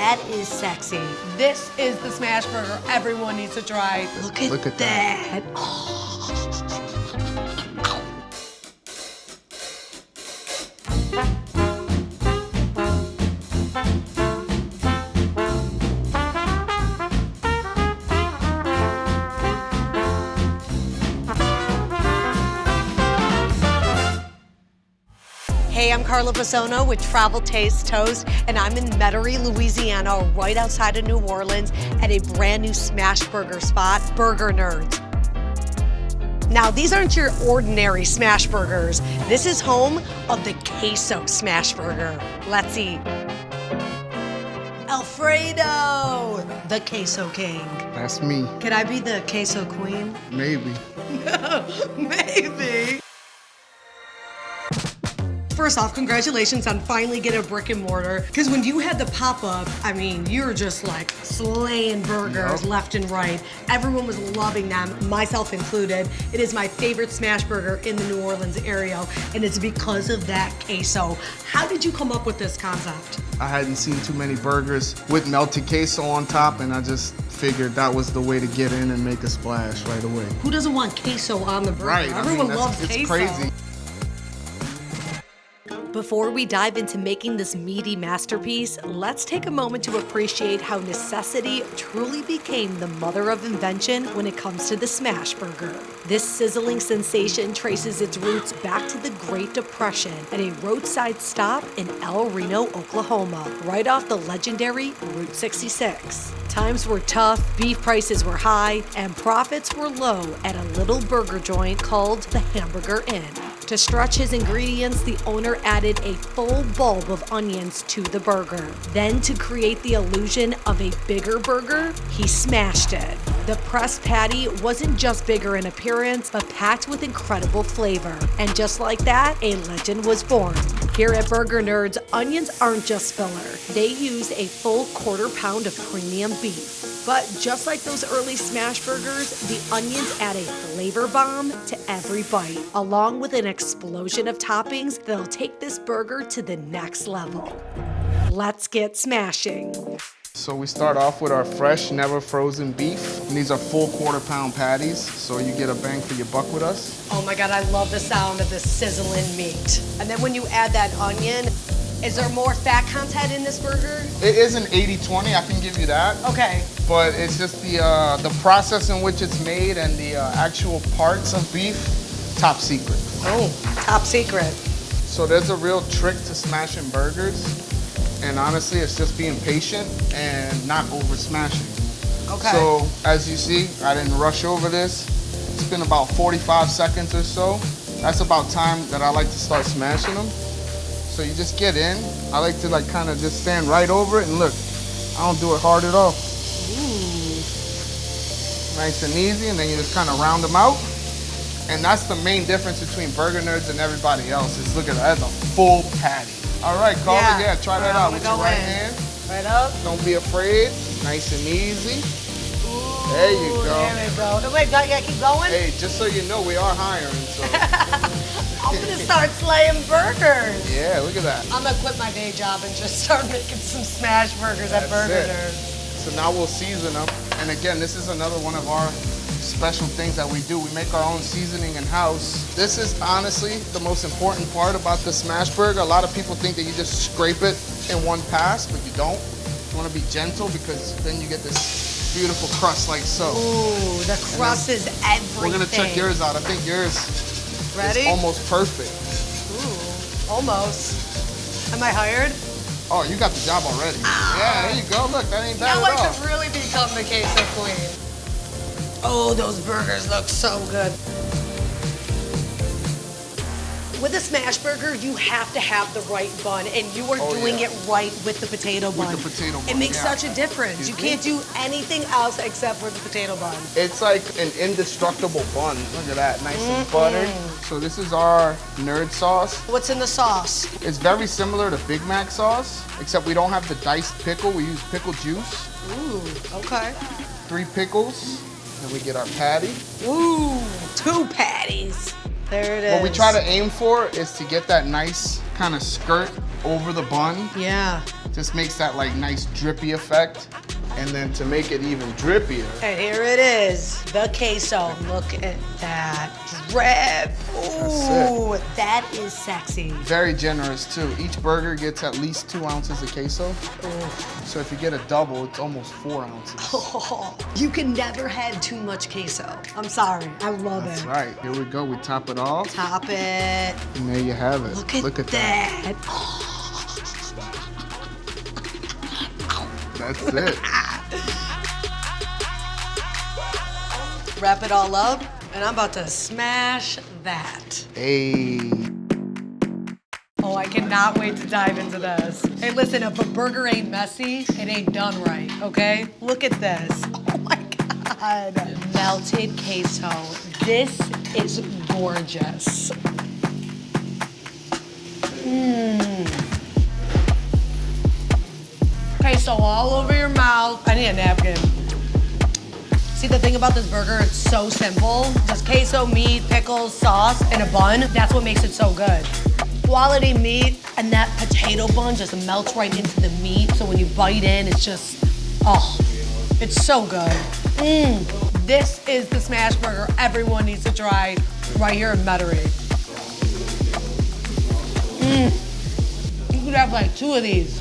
that is sexy. This is the Smashburger everyone needs to try. Look at that. Oh. Hey, I'm Carla Pesono with Travel Taste Toast, and I'm in Metairie, Louisiana, right outside of New Orleans, at a brand new Smashburger spot, Burger Nerds. Now, these aren't your ordinary Smashburgers. This is home of the Queso Smashburger. Let's eat. Alfredo, the Queso King. That's me. Could I be the Queso Queen? Maybe. Maybe. First off, congratulations on finally getting a brick and mortar. Because when you had the pop-up, I mean, you were just like slaying burgers left and right. Everyone was loving them, myself included. It is my favorite Smashburger in the New Orleans area, and it's because of that queso. How did you come up with this concept? I hadn't seen too many burgers with melted queso on top, and I just figured that was the way to get in and make a splash right away. Who doesn't want queso on the burger? Right. Everyone loves queso. It's crazy. Before we dive into making this meaty masterpiece, let's take a moment to appreciate how necessity truly became the mother of invention when it comes to the Smashburger. This sizzling sensation traces its roots back to the Great Depression at a roadside stop in El Reno, Oklahoma, right off the legendary Route 66. Times were tough, beef prices were high, and profits were low at a little burger joint called the Hamburger Inn. To stretch his ingredients, the owner added a full bulb of onions to the burger. Then, to create the illusion of a bigger burger, he smashed it. The pressed patty wasn't just bigger in appearance, but packed with incredible flavor. And just like that, a legend was born. Here at Burger Nerds, onions aren't just filler. They use a full quarter pound of premium beef. But just like those early Smashburgers, the onions add a flavor bomb to every bite, along with an explosion of toppings that'll take this burger to the next level. Let's get smashing. So we start off with our fresh, never frozen beef. And these are full quarter-pound patties, so you get a bang for your buck with us. Oh my God, I love the sound of this sizzling meat. And then when you add that onion, is there more fat content in this burger? It is an 80-20, I can give you that. Okay. But it's just the process in which it's made and the actual parts of beef, top secret. Oh, top secret. So there's a real trick to smashing burgers. And honestly, it's just being patient and not over smashing. Okay. So as you see, I didn't rush over this. It's been about 45 seconds or so. That's about time that I like to start smashing them. So you just get in. I like to kind of just stand right over it and look. I don't do it hard at all. Ooh. Nice and easy, and then you just kind of round them out. And that's the main difference between Burger Nerds and everybody else is look at that, that's a full patty. All right, Carla, yeah, try that out with your right hand. Right up. Don't be afraid. Nice and easy. Ooh, there you go. There we go. Wait, gotta keep going? Hey, just so you know, we are hiring, so. I'm gonna start slaying burgers. Yeah, look at that. I'm gonna quit my day job and just start making some Smashburgers at Burger Nerds. So now we'll season them. And again, this is another one of our special things that we do. We make our own seasoning in-house. This is honestly the most important part about the Smashburger. A lot of people think that you just scrape it in one pass, but you don't. You want to be gentle because then you get this beautiful crust like so. Ooh, the crust is everything. We're gonna check yours out. I think yours is almost perfect. Ooh, almost. Am I hired? Oh, you got the job already. Oh. Yeah, there you go. Look, that ain't bad at all. Now I could really become the queso queen. Oh, those burgers look so good. With a Smashburger, you have to have the right bun, and you are doing it right with the potato bun. With the potato bun, it makes such a difference. You can't do anything else except for the potato bun. It's like an indestructible bun. Look at that, nice and buttered. So this is our nerd sauce. What's in the sauce? It's very similar to Big Mac sauce, except we don't have the diced pickle. We use pickle juice. Ooh, okay. 3 pickles, and we get our patty. Ooh, 2 patties. There it is. What we try to aim for is to get that nice kind of skirt over the bun. Yeah. Just makes that like nice drippy effect. And then to make it even drippier. And here it is, the queso. Look at that drip. Ooh, that is sexy. Very generous too. Each burger gets at least 2 ounces of queso. Ooh. So if you get a double, it's almost 4 ounces. Oh, you can never have too much queso. I'm sorry, I love That's it. right. Here we go. We top it off. Top it. And there you have it. Look at that. That's it. Wrap it all up, and I'm about to smash that. Hey. Oh, I cannot wait to dive into this. Hey, listen, if a burger ain't messy, it ain't done right, okay? Look at this. Oh my God. Melted queso. This is gorgeous. Queso all over your mouth. I need a napkin. See, the thing about this burger, it's so simple. Just queso, meat, pickles, sauce, and a bun. That's what makes it so good. Quality meat, and that potato bun just melts right into the meat. So when you bite in, it's just, oh, it's so good. This is the Smashburger everyone needs to try right here in Metairie. You could have like 2 of these.